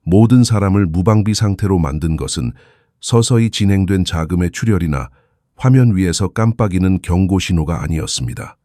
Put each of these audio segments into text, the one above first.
모든 사람을 무방비 상태로 만든 것은 서서히 진행된 자금의 출혈이나 화면 위에서 깜빡이는 경고 신호가 아니었습니다.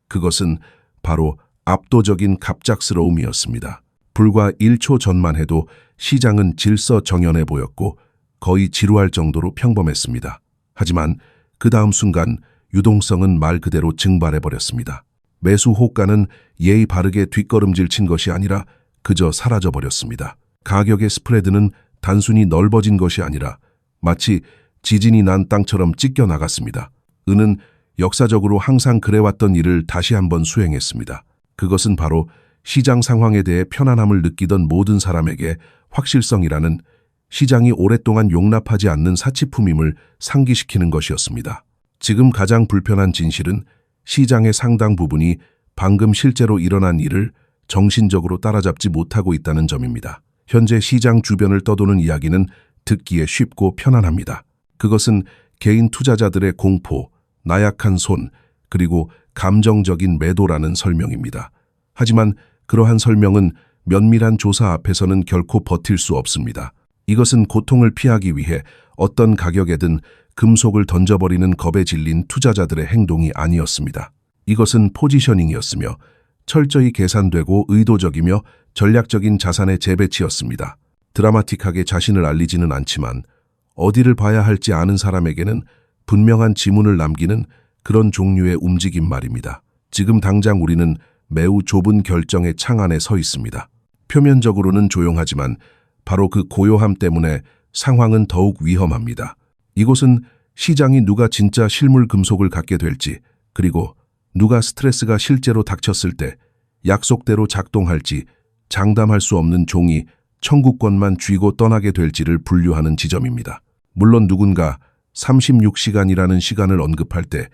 그것은 바로 압도적인 갑작스러움이었습니다. 불과 1초 전만 해도 시장은 질서정연해 보였고 거의 지루할 정도로 평범했습니다. 하지만 그 다음 순간 유동성은 말 그대로 증발해버렸습니다. 매수 호가는 예의 바르게 뒷걸음질 친 것이 아니라 그저 사라져버렸습니다. 가격의 스프레드는 단순히 넓어진 것이 아니라 마치 지진이 난 땅처럼 찢겨나갔습니다. 은은 역사적으로 항상 그래왔던 일을 다시 한번 수행했습니다. 그것은 바로 시장 상황에 대해 편안함을 느끼던 모든 사람에게 확실성이라는 시장이 오랫동안 용납하지 않는 사치품임을 상기시키는 것이었습니다. 지금 가장 불편한 진실은 시장의 상당 부분이 방금 실제로 일어난 일을 정신적으로 따라잡지 못하고 있다는 점입니다. 현재 시장 주변을 떠도는 이야기는 듣기에 쉽고 편안합니다. 그것은 개인 투자자들의 공포, 나약한 손, 그리고 감정적인 매도라는 설명입니다. 하지만 그러한 설명은 면밀한 조사 앞에서는 결코 버틸 수 없습니다. 이것은 고통을 피하기 위해 어떤 가격에든 금속을 던져버리는 겁에 질린 투자자들의 행동이 아니었습니다. 이것은 포지셔닝이었으며 철저히 계산되고 의도적이며 전략적인 자산의 재배치였습니다. 드라마틱하게 자신을 알리지는 않지만 어디를 봐야 할지 아는 사람에게는 분명한 지문을 남기는 그런 종류의 움직임 말입니다. 지금 당장 우리는 매우 좁은 결정의 창 안에 서 있습니다. 표면적으로는 조용하지만 바로 그 고요함 때문에 상황은 더욱 위험합니다. 이곳은 시장이 누가 진짜 실물 금속을 갖게 될지, 그리고 누가 스트레스가 실제로 닥쳤을 때 약속대로 작동할지 장담할 수 없는 종이 청구권만 쥐고 떠나게 될지를 분류하는 지점입니다. 물론 누군가 36시간이라는 시간을 언급할 때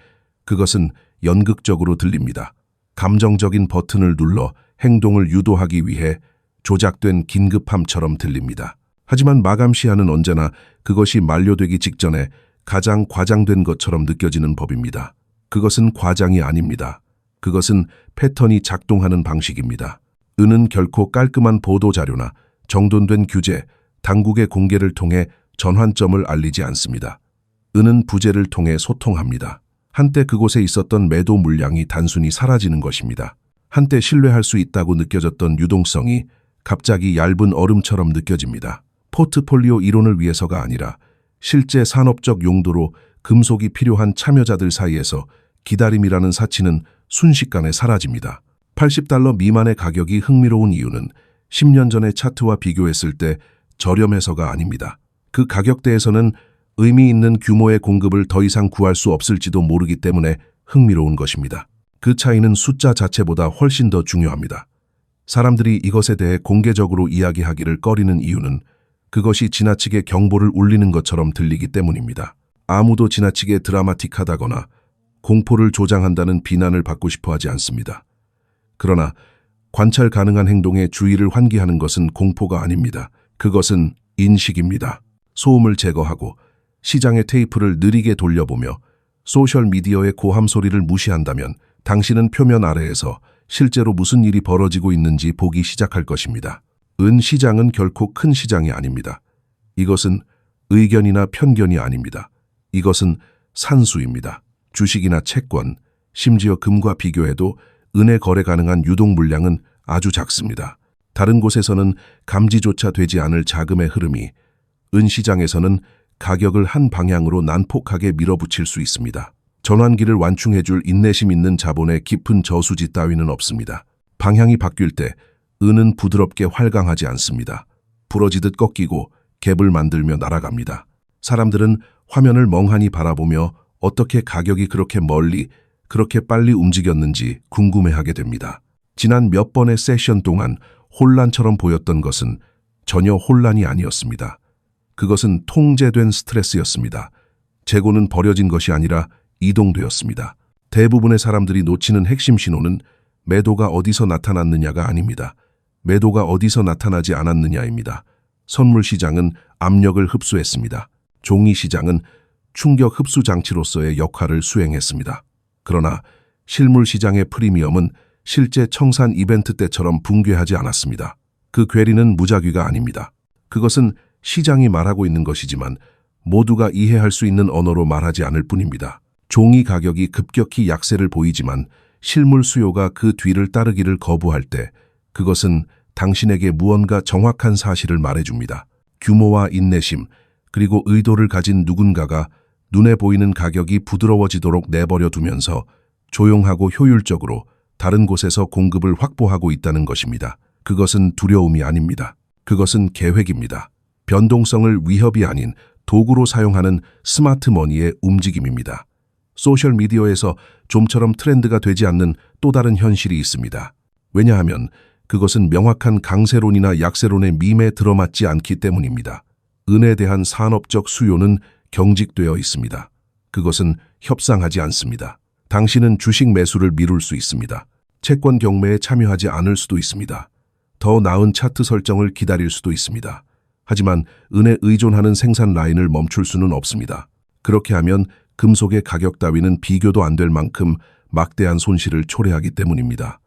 그것은 연극적으로 들립니다. 감정적인 버튼을 눌러 행동을 유도하기 위해 조작된 긴급함처럼 들립니다. 하지만 마감 시한은 언제나 그것이 만료되기 직전에 가장 과장된 것처럼 느껴지는 법입니다. 그것은 과장이 아닙니다. 그것은 패턴이 작동하는 방식입니다. 은은 결코 깔끔한 보도자료나 정돈된 규제, 당국의 공개를 통해 전환점을 알리지 않습니다. 은은 부재를 통해 소통합니다. 한때 그곳에 있었던 매도 물량이 단순히 사라지는 것입니다. 한때 신뢰할 수 있다고 느껴졌던 유동성이 갑자기 얇은 얼음처럼 느껴집니다. 포트폴리오 이론을 위해서가 아니라 실제 산업적 용도로 금속이 필요한 참여자들 사이에서 기다림이라는 사치는 순식간에 사라집니다. $80 미만의 가격이 흥미로운 이유는 10년 전의 차트와 비교했을 때 저렴해서가 아닙니다. 그 가격대에서는 의미 있는 규모의 공급을 더 이상 구할 수 없을지도 모르기 때문에 흥미로운 것입니다. 그 차이는 숫자 자체보다 훨씬 더 중요합니다. 사람들이 이것에 대해 공개적으로 이야기하기를 꺼리는 이유는 그것이 지나치게 경보를 울리는 것처럼 들리기 때문입니다. 아무도 지나치게 드라마틱하다거나 공포를 조장한다는 비난을 받고 싶어 하지 않습니다. 그러나 관찰 가능한 행동에 주의를 환기하는 것은 공포가 아닙니다. 그것은 인식입니다. 소음을 제거하고 시장의 테이프를 느리게 돌려보며 소셜미디어의 고함 소리를 무시한다면 당신은 표면 아래에서 실제로 무슨 일이 벌어지고 있는지 보기 시작할 것입니다. 은 시장은 결코 큰 시장이 아닙니다. 이것은 의견이나 편견이 아닙니다. 이것은 산수입니다. 주식이나 채권, 심지어 금과 비교해도 은에 거래 가능한 유동 물량은 아주 작습니다. 다른 곳에서는 감지조차 되지 않을 자금의 흐름이 은 시장에서는 가격을 한 방향으로 난폭하게 밀어붙일 수 있습니다. 전환기를 완충해줄 인내심 있는 자본의 깊은 저수지 따위는 없습니다. 방향이 바뀔 때 은은 부드럽게 활강하지 않습니다. 부러지듯 꺾이고 갭을 만들며 날아갑니다. 사람들은 화면을 멍하니 바라보며 어떻게 가격이 그렇게 멀리, 그렇게 빨리 움직였는지 궁금해하게 됩니다. 지난 몇 번의 세션 동안 혼란처럼 보였던 것은 전혀 혼란이 아니었습니다. 그것은 통제된 스트레스였습니다. 재고는 버려진 것이 아니라 이동되었습니다. 대부분의 사람들이 놓치는 핵심 신호는 매도가 어디서 나타났느냐가 아닙니다. 매도가 어디서 나타나지 않았느냐입니다. 선물 시장은 압력을 흡수했습니다. 종이 시장은 충격 흡수 장치로서의 역할을 수행했습니다. 그러나 실물 시장의 프리미엄은 실제 청산 이벤트 때처럼 붕괴하지 않았습니다. 그 괴리는 무작위가 아닙니다. 그것은 시장이 말하고 있는 것이지만 모두가 이해할 수 있는 언어로 말하지 않을 뿐입니다. 종이 가격이 급격히 약세를 보이지만 실물 수요가 그 뒤를 따르기를 거부할 때 그것은 당신에게 무언가 정확한 사실을 말해줍니다. 규모와 인내심, 그리고 의도를 가진 누군가가 눈에 보이는 가격이 부드러워지도록 내버려 두면서 조용하고 효율적으로 다른 곳에서 공급을 확보하고 있다는 것입니다. 그것은 두려움이 아닙니다. 그것은 계획입니다. 변동성을 위협이 아닌 도구로 사용하는 스마트 머니의 움직임입니다. 소셜미디어에서 좀처럼 트렌드가 되지 않는 또 다른 현실이 있습니다. 왜냐하면 그것은 명확한 강세론이나 약세론의 밈에 들어맞지 않기 때문입니다. 은에 대한 산업적 수요는 경직되어 있습니다. 그것은 협상하지 않습니다. 당신은 주식 매수를 미룰 수 있습니다. 채권 경매에 참여하지 않을 수도 있습니다. 더 나은 차트 설정을 기다릴 수도 있습니다. 하지만 은에 의존하는 생산 라인을 멈출 수는 없습니다. 그렇게 하면 금속의 가격 따위는 비교도 안 될 만큼 막대한 손실을 초래하기 때문입니다.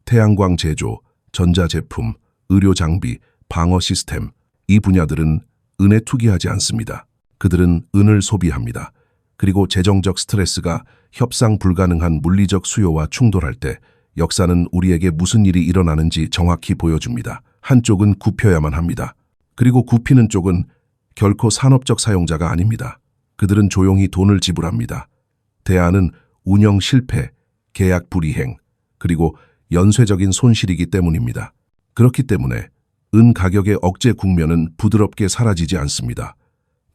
태양광 제조, 전자제품, 의료장비, 방어 시스템, 이 분야들은 은에 투기하지 않습니다. 그들은 은을 소비합니다. 그리고 재정적 스트레스가 협상 불가능한 물리적 수요와 충돌할 때 역사는 우리에게 무슨 일이 일어나는지 정확히 보여줍니다. 한쪽은 굽혀야만 합니다. 그리고 굽히는 쪽은 결코 산업적 사용자가 아닙니다. 그들은 조용히 돈을 지불합니다. 대안은 운영 실패, 계약 불이행, 그리고 연쇄적인 손실이기 때문입니다. 그렇기 때문에 은 가격의 억제 국면은 부드럽게 사라지지 않습니다.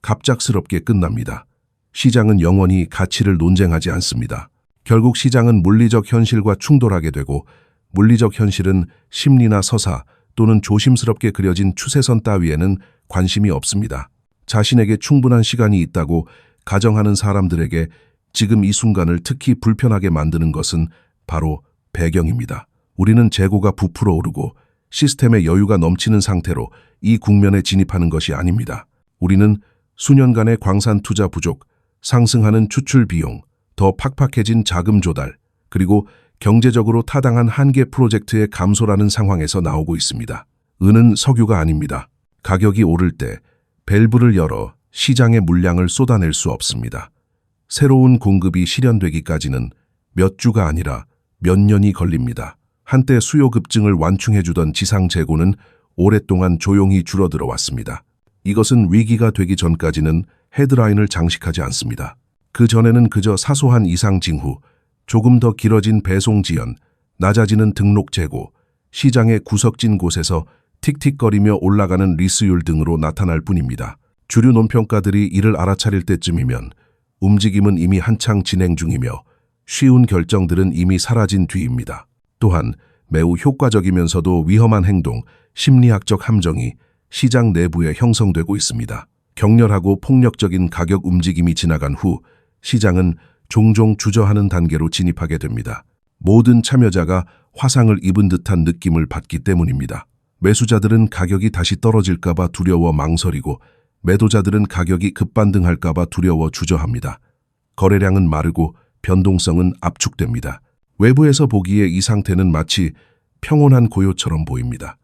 갑작스럽게 끝납니다. 시장은 영원히 가치를 논쟁하지 않습니다. 결국 시장은 물리적 현실과 충돌하게 되고 물리적 현실은 심리나 서사 또는 조심스럽게 그려진 추세선 따위에는 관심이 없습니다. 자신에게 충분한 시간이 있다고 가정하는 사람들에게 지금 이 순간을 특히 불편하게 만드는 것은 바로 배경입니다. 우리는 재고가 부풀어 오르고 시스템의 여유가 넘치는 상태로 이 국면에 진입하는 것이 아닙니다. 우리는 수년간의 광산 투자 부족, 상승하는 추출 비용, 더 팍팍해진 자금 조달, 그리고 경제적으로 타당한 한계 프로젝트의 감소라는 상황에서 나오고 있습니다. 은은 석유가 아닙니다. 가격이 오를 때 밸브를 열어 시장의 물량을 쏟아낼 수 없습니다. 새로운 공급이 실현되기까지는 몇 주가 아니라 몇 년이 걸립니다. 한때 수요 급증을 완충해주던 지상 재고는 오랫동안 조용히 줄어들어 왔습니다. 이것은 위기가 되기 전까지는 헤드라인을 장식하지 않습니다. 그 전에는 그저 사소한 이상 징후, 조금 더 길어진 배송 지연, 낮아지는 등록 재고, 시장의 구석진 곳에서 틱틱거리며 올라가는 리스율 등으로 나타날 뿐입니다. 주류 논평가들이 이를 알아차릴 때쯤이면 움직임은 이미 한창 진행 중이며 쉬운 결정들은 이미 사라진 뒤입니다. 또한 매우 효과적이면서도 위험한 행동, 심리학적 함정이 시장 내부에 형성되고 있습니다. 격렬하고 폭력적인 가격 움직임이 지나간 후 시장은 종종 주저하는 단계로 진입하게 됩니다. 모든 참여자가 화상을 입은 듯한 느낌을 받기 때문입니다. 매수자들은 가격이 다시 떨어질까봐 두려워 망설이고 매도자들은 가격이 급반등할까봐 두려워 주저합니다. 거래량은 마르고 변동성은 압축됩니다. 외부에서 보기에 이 상태는 마치 평온한 고요처럼 보입니다.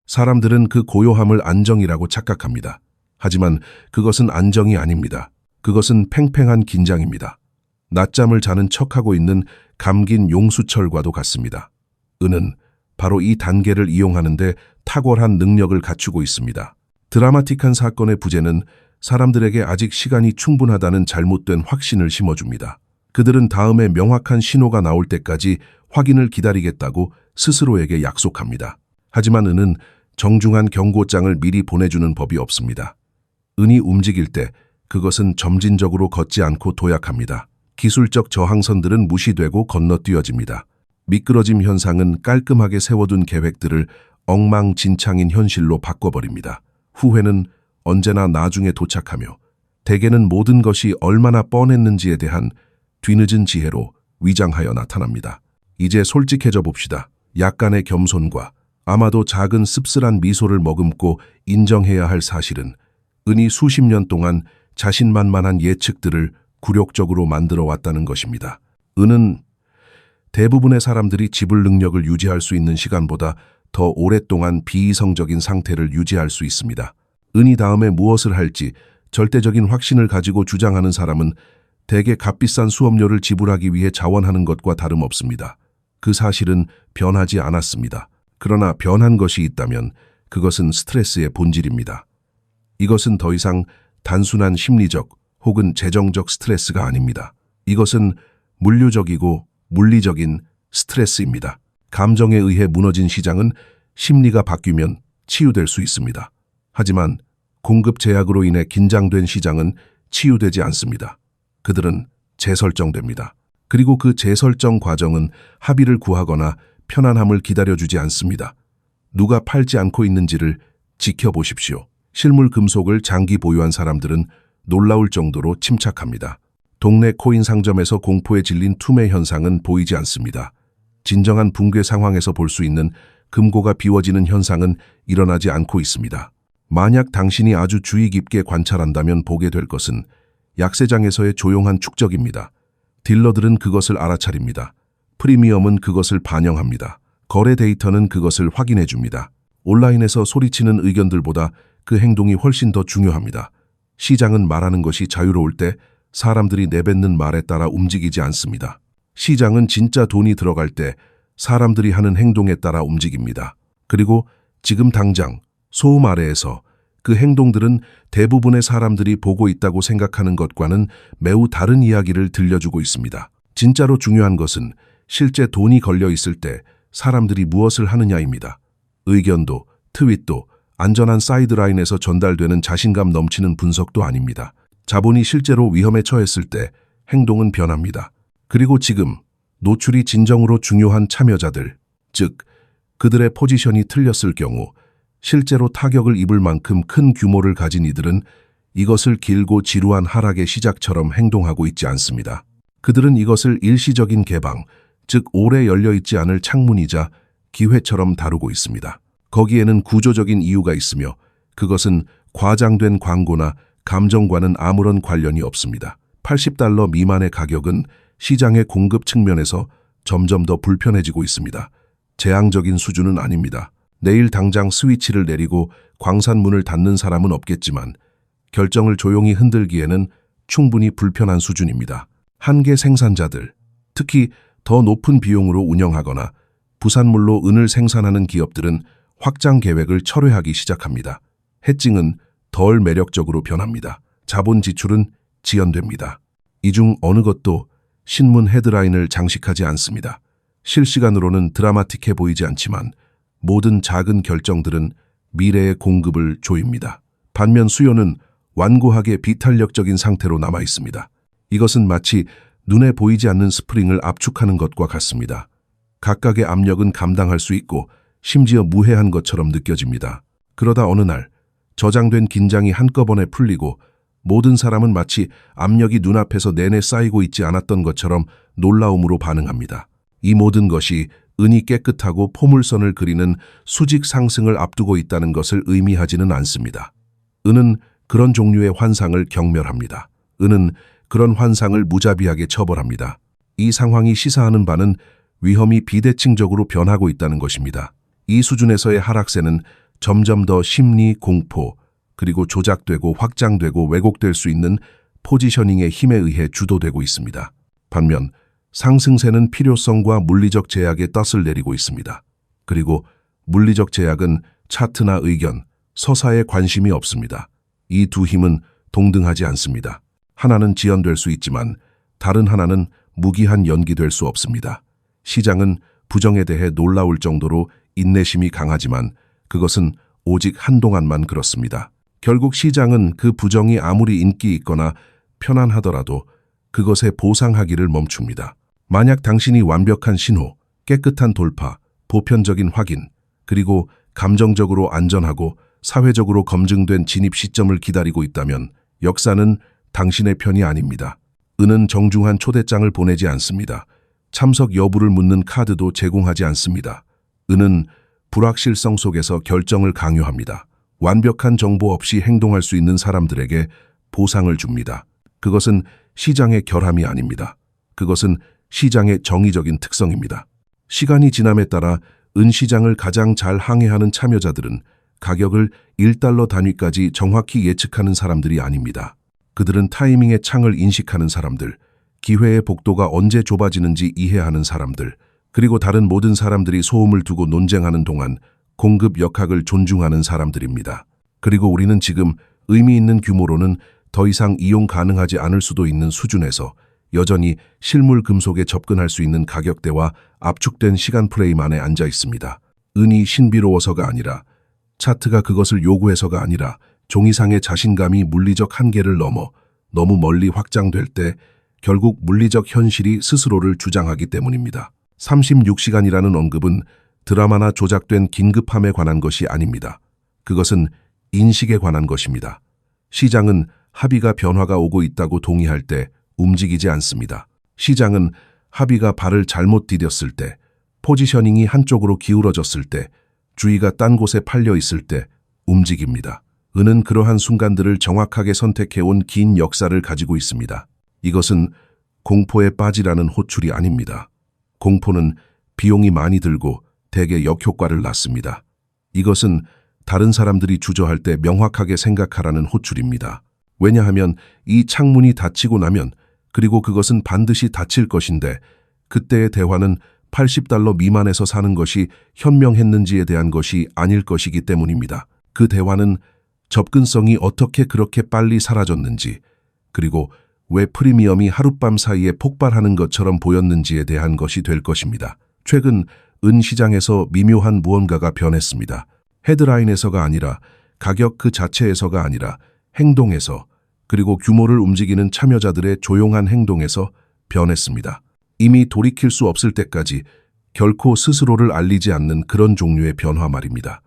사람들은 그 고요함을 안정이라고 착각합니다. 하지만 그것은 안정이 아닙니다. 그것은 팽팽한 긴장입니다. 낮잠을 자는 척하고 있는 감긴 용수철과도 같습니다. 은은 바로 이 단계를 이용하는데 탁월한 능력을 갖추고 있습니다. 드라마틱한 사건의 부재는 사람들에게 아직 시간이 충분하다는 잘못된 확신을 심어줍니다. 그들은 다음에 명확한 신호가 나올 때까지 확인을 기다리겠다고 스스로에게 약속합니다. 하지만 은은 정중한 경고장을 미리 보내주는 법이 없습니다. 은이 움직일 때 그것은 점진적으로 걷지 않고 도약합니다. 기술적 저항선들은 무시되고 건너뛰어집니다. 미끄러짐 현상은 깔끔하게 세워둔 계획들을 엉망진창인 현실로 바꿔버립니다. 후회는 언제나 나중에 도착하며 대개는 모든 것이 얼마나 뻔했는지에 대한 뒤늦은 지혜로 위장하여 나타납니다. 이제 솔직해져 봅시다. 약간의 겸손과 아마도 작은 씁쓸한 미소를 머금고 인정해야 할 사실은 은이 수십 년 동안 자신만만한 예측들을 굴욕적으로 만들어 왔다는 것입니다. 은은 대부분의 사람들이 지불 능력을 유지할 수 있는 시간보다 더 오랫동안 비이성적인 상태를 유지할 수 있습니다. 은이 다음에 무엇을 할지 절대적인 확신을 가지고 주장하는 사람은 대개 값비싼 수업료를 지불하기 위해 자원하는 것과 다름없습니다. 그 사실은 변하지 않았습니다. 그러나 변한 것이 있다면 그것은 스트레스의 본질입니다. 이것은 더 이상 단순한 심리적 혹은 재정적 스트레스가 아닙니다. 이것은 물류적이고 물리적인 스트레스입니다. 감정에 의해 무너진 시장은 심리가 바뀌면 치유될 수 있습니다. 하지만 공급 제약으로 인해 긴장된 시장은 치유되지 않습니다. 그들은 재설정됩니다. 그리고 그 재설정 과정은 합의를 구하거나 편안함을 기다려주지 않습니다. 누가 팔지 않고 있는지를 지켜보십시오. 실물 금속을 장기 보유한 사람들은 놀라울 정도로 침착합니다. 동네 코인 상점에서 공포에 질린 투매 현상은 보이지 않습니다. 진정한 붕괴 상황에서 볼 수 있는 금고가 비워지는 현상은 일어나지 않고 있습니다. 만약 당신이 아주 주의 깊게 관찰한다면 보게 될 것은 약세장에서의 조용한 축적입니다. 딜러들은 그것을 알아차립니다. 프리미엄은 그것을 반영합니다. 거래 데이터는 그것을 확인해 줍니다. 온라인에서 소리치는 의견들보다 그 행동이 훨씬 더 중요합니다. 시장은 말하는 것이 자유로울 때 사람들이 내뱉는 말에 따라 움직이지 않습니다. 시장은 진짜 돈이 들어갈 때 사람들이 하는 행동에 따라 움직입니다. 그리고 지금 당장 소음 아래에서 그 행동들은 대부분의 사람들이 보고 있다고 생각하는 것과는 매우 다른 이야기를 들려주고 있습니다. 진짜로 중요한 것은 실제 돈이 걸려 있을 때 사람들이 무엇을 하느냐입니다. 의견도, 트윗도, 안전한 사이드라인에서 전달되는 자신감 넘치는 분석도 아닙니다. 자본이 실제로 위험에 처했을 때 행동은 변합니다. 그리고 지금 노출이 진정으로 중요한 참여자들, 즉 그들의 포지션이 틀렸을 경우 실제로 타격을 입을 만큼 큰 규모를 가진 이들은 이것을 길고 지루한 하락의 시작처럼 행동하고 있지 않습니다. 그들은 이것을 일시적인 개방, 즉 오래 열려있지 않을 창문이자 기회처럼 다루고 있습니다. 거기에는 구조적인 이유가 있으며 그것은 과장된 광고나 감정과는 아무런 관련이 없습니다. $80 미만의 가격은 시장의 공급 측면에서 점점 더 불편해지고 있습니다. 재앙적인 수준은 아닙니다. 내일 당장 스위치를 내리고 광산문을 닫는 사람은 없겠지만 결정을 조용히 흔들기에는 충분히 불편한 수준입니다. 한계 생산자들, 특히 더 높은 비용으로 운영하거나 부산물로 은을 생산하는 기업들은 확장 계획을 철회하기 시작합니다. 해칭은 덜 매력적으로 변합니다. 자본 지출은 지연됩니다. 이 중 어느 것도 신문 헤드라인을 장식하지 않습니다. 실시간으로는 드라마틱해 보이지 않지만 모든 작은 결정들은 미래의 공급을 조입니다. 반면 수요는 완고하게 비탄력적인 상태로 남아 있습니다. 이것은 마치 눈에 보이지 않는 스프링을 압축하는 것과 같습니다. 각각의 압력은 감당할 수 있고 심지어 무해한 것처럼 느껴집니다. 그러다 어느 날 저장된 긴장이 한꺼번에 풀리고 모든 사람은 마치 압력이 눈앞에서 내내 쌓이고 있지 않았던 것처럼 놀라움으로 반응합니다. 이 모든 것이 은이 깨끗하고 포물선을 그리는 수직 상승을 앞두고 있다는 것을 의미하지는 않습니다. 은은 그런 종류의 환상을 경멸합니다. 은은 그런 환상을 무자비하게 처벌합니다. 이 상황이 시사하는 바는 위험이 비대칭적으로 변하고 있다는 것입니다. 이 수준에서의 하락세는 점점 더 심리, 공포, 그리고 조작되고 확장되고 왜곡될 수 있는 포지셔닝의 힘에 의해 주도되고 있습니다. 반면 상승세는 필요성과 물리적 제약에 덫을 내리고 있습니다. 그리고 물리적 제약은 차트나 의견, 서사에 관심이 없습니다. 이 두 힘은 동등하지 않습니다. 하나는 지연될 수 있지만 다른 하나는 무기한 연기될 수 없습니다. 시장은 부정에 대해 놀라울 정도로 인내심이 강하지만 그것은 오직 한동안만 그렇습니다. 결국 시장은 그 부정이 아무리 인기 있거나 편안하더라도 그것에 보상하기를 멈춥니다. 만약 당신이 완벽한 신호, 깨끗한 돌파, 보편적인 확인, 그리고 감정적으로 안전하고 사회적으로 검증된 진입 시점을 기다리고 있다면 역사는 당신의 편이 아닙니다. 은은 정중한 초대장을 보내지 않습니다. 참석 여부를 묻는 카드도 제공하지 않습니다. 은은 불확실성 속에서 결정을 강요합니다. 완벽한 정보 없이 행동할 수 있는 사람들에게 보상을 줍니다. 그것은 시장의 결함이 아닙니다. 그것은 시장의 정의적인 특성입니다. 시간이 지남에 따라 은 시장을 가장 잘 항해하는 참여자들은 가격을 1달러 단위까지 정확히 예측하는 사람들이 아닙니다. 그들은 타이밍의 창을 인식하는 사람들, 기회의 복도가 언제 좁아지는지 이해하는 사람들, 그리고 다른 모든 사람들이 소음을 두고 논쟁하는 동안 공급 역학을 존중하는 사람들입니다. 그리고 우리는 지금 의미 있는 규모로는 더 이상 이용 가능하지 않을 수도 있는 수준에서 여전히 실물 금속에 접근할 수 있는 가격대와 압축된 시간 프레임 안에 앉아 있습니다. 은이 신비로워서가 아니라, 차트가 그것을 요구해서가 아니라 종이상의 자신감이 물리적 한계를 넘어 너무 멀리 확장될 때 결국 물리적 현실이 스스로를 주장하기 때문입니다. 36시간이라는 언급은 드라마나 조작된 긴급함에 관한 것이 아닙니다. 그것은 인식에 관한 것입니다. 시장은 합의가 변화가 오고 있다고 동의할 때 움직이지 않습니다. 시장은 합의가 발을 잘못 디뎠을 때, 포지셔닝이 한쪽으로 기울어졌을 때, 주의가 딴 곳에 팔려 있을 때 움직입니다. 은은 그러한 순간들을 정확하게 선택해온 긴 역사를 가지고 있습니다. 이것은 공포에 빠지라는 호출이 아닙니다. 공포는 비용이 많이 들고 대개 역효과를 낳습니다. 이것은 다른 사람들이 주저할 때 명확하게 생각하라는 호출입니다. 왜냐하면 이 창문이 닫히고 나면, 그리고 그것은 반드시 닫힐 것인데, 그때의 대화는 80달러 미만에서 사는 것이 현명했는지에 대한 것이 아닐 것이기 때문입니다. 그 대화는 접근성이 어떻게 그렇게 빨리 사라졌는지, 그리고 왜 프리미엄이 하룻밤 사이에 폭발하는 것처럼 보였는지에 대한 것이 될 것입니다. 최근 은 시장에서 미묘한 무언가가 변했습니다. 헤드라인에서가 아니라, 가격 그 자체에서가 아니라 행동에서, 그리고 규모를 움직이는 참여자들의 조용한 행동에서 변했습니다. 이미 돌이킬 수 없을 때까지 결코 스스로를 알리지 않는 그런 종류의 변화 말입니다.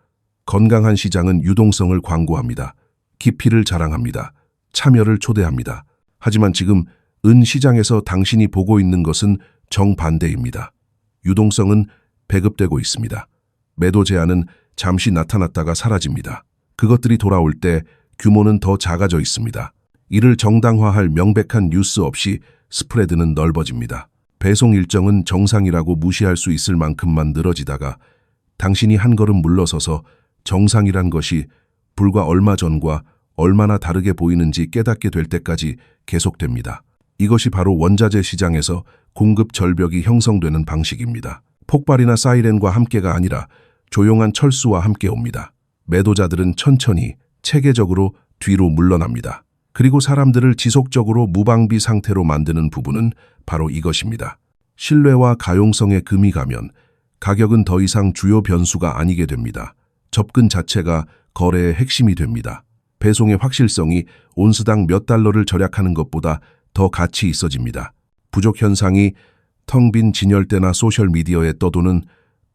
건강한 시장은 유동성을 광고합니다. 깊이를 자랑합니다. 참여를 초대합니다. 하지만 지금 은 시장에서 당신이 보고 있는 것은 정반대입니다. 유동성은 배급되고 있습니다. 매도 제한은 잠시 나타났다가 사라집니다. 그것들이 돌아올 때 규모는 더 작아져 있습니다. 이를 정당화할 명백한 뉴스 없이 스프레드는 넓어집니다. 배송 일정은 정상이라고 무시할 수 있을 만큼만 늘어지다가 당신이 한 걸음 물러서서 정상이란 것이 불과 얼마 전과 얼마나 다르게 보이는지 깨닫게 될 때까지 계속됩니다. 이것이 바로 원자재 시장에서 공급 절벽이 형성되는 방식입니다. 폭발이나 사이렌과 함께가 아니라 조용한 철수와 함께 옵니다. 매도자들은 천천히, 체계적으로 뒤로 물러납니다. 그리고 사람들을 지속적으로 무방비 상태로 만드는 부분은 바로 이것입니다. 신뢰와 가용성에 금이 가면 가격은 더 이상 주요 변수가 아니게 됩니다. 접근 자체가 거래의 핵심이 됩니다. 배송의 확실성이 온스당 몇 달러를 절약하는 것보다 더 가치 있어집니다. 부족 현상이 텅 빈 진열대나 소셜미디어에 떠도는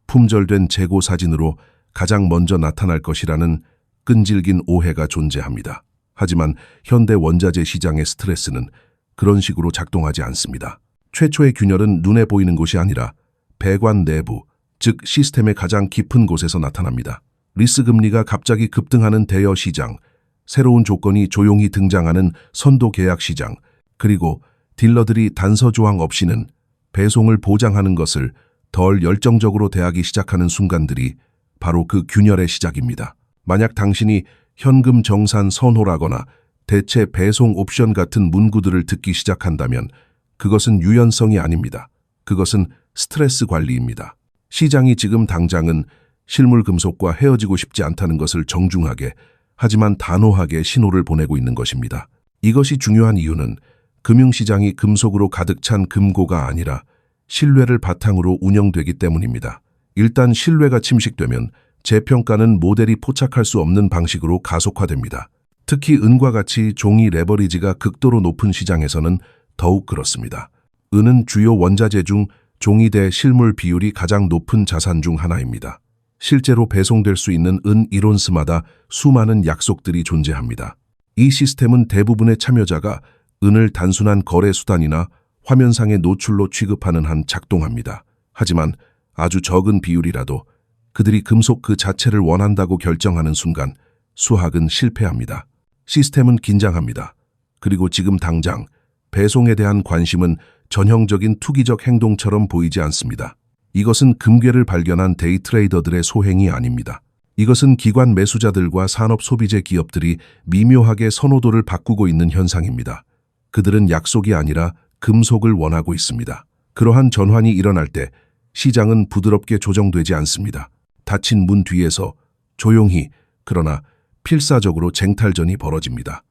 품절된 재고 사진으로 가장 먼저 나타날 것이라는 끈질긴 오해가 존재합니다. 하지만 현대 원자재 시장의 스트레스는 그런 식으로 작동하지 않습니다. 최초의 균열은 눈에 보이는 곳이 아니라 배관 내부, 즉 시스템의 가장 깊은 곳에서 나타납니다. 리스 금리가 갑자기 급등하는 대여 시장, 새로운 조건이 조용히 등장하는 선도 계약 시장, 그리고 딜러들이 단서 조항 없이는 배송을 보장하는 것을 덜 열정적으로 대하기 시작하는 순간들이 바로 그 균열의 시작입니다. 만약 당신이 현금 정산 선호라거나 대체 배송 옵션 같은 문구들을 듣기 시작한다면 그것은 유연성이 아닙니다. 그것은 스트레스 관리입니다. 시장이 지금 당장은 실물 금속과 헤어지고 싶지 않다는 것을 정중하게, 하지만 단호하게 신호를 보내고 있는 것입니다. 이것이 중요한 이유는 금융시장이 금속으로 가득 찬 금고가 아니라 신뢰를 바탕으로 운영되기 때문입니다. 일단 신뢰가 침식되면 재평가는 모델이 포착할 수 없는 방식으로 가속화됩니다. 특히 은과 같이 종이 레버리지가 극도로 높은 시장에서는 더욱 그렇습니다. 은은 주요 원자재 중 종이 대 실물 비율이 가장 높은 자산 중 하나입니다. 실제로 배송될 수 있는 은 1온스마다 수많은 약속들이 존재합니다. 이 시스템은 대부분의 참여자가 은을 단순한 거래 수단이나 화면상의 노출로 취급하는 한 작동합니다. 하지만 아주 적은 비율이라도 그들이 금속 그 자체를 원한다고 결정하는 순간 수학은 실패합니다. 시스템은 긴장합니다. 그리고 지금 당장 배송에 대한 관심은 전형적인 투기적 행동처럼 보이지 않습니다. 이것은 금괴를 발견한 데이 트레이더들의 소행이 아닙니다. 이것은 기관 매수자들과 산업 소비재 기업들이 미묘하게 선호도를 바꾸고 있는 현상입니다. 그들은 약속이 아니라 금속을 원하고 있습니다. 그러한 전환이 일어날 때 시장은 부드럽게 조정되지 않습니다. 닫힌 문 뒤에서 조용히 그러나 필사적으로 쟁탈전이 벌어집니다.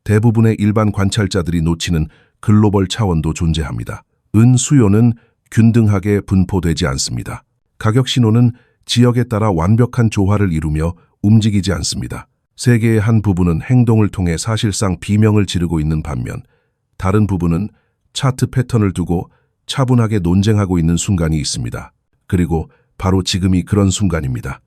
대부분의 일반 관찰자들이 놓치는 글로벌 차원도 존재합니다. 은 수요는 균등하게 분포되지 않습니다. 가격 신호는 지역에 따라 완벽한 조화를 이루며 움직이지 않습니다. 세계의 한 부분은 행동을 통해 사실상 비명을 지르고 있는 반면 다른 부분은 차트 패턴을 두고 차분하게 논쟁하고 있는 순간이 있습니다. 그리고 바로 지금이 그런 순간입니다.